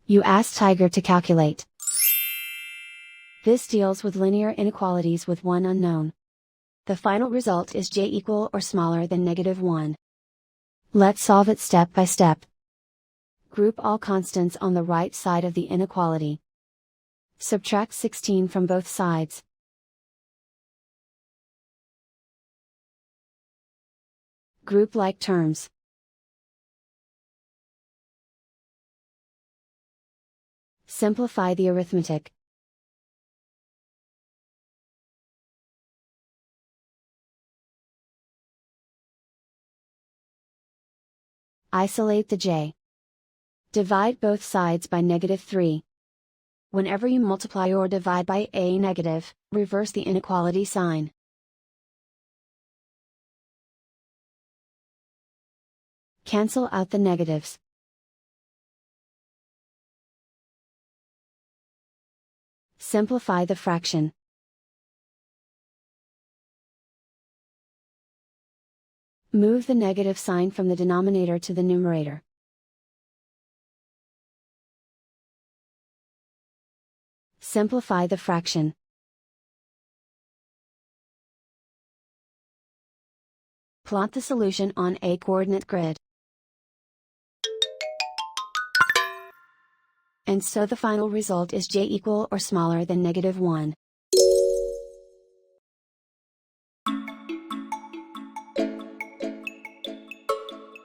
You ask Tiger to calculate. This deals with linear inequalities with one unknown. The final result is j equal or smaller than -1. Let's solve it step by step. Group all constants on the right side of the inequality. Subtract 16 from both sides. Group like terms. Simplify the arithmetic. Isolate the j. Divide both sides by -3. Whenever you multiply or divide by a negative, reverse the inequality sign. Cancel out the negatives. Simplify the fraction. Move the negative sign from the denominator to the numerator. Simplify the fraction. Plot the solution on a coordinate grid. And so the final result is j equal or smaller than -1.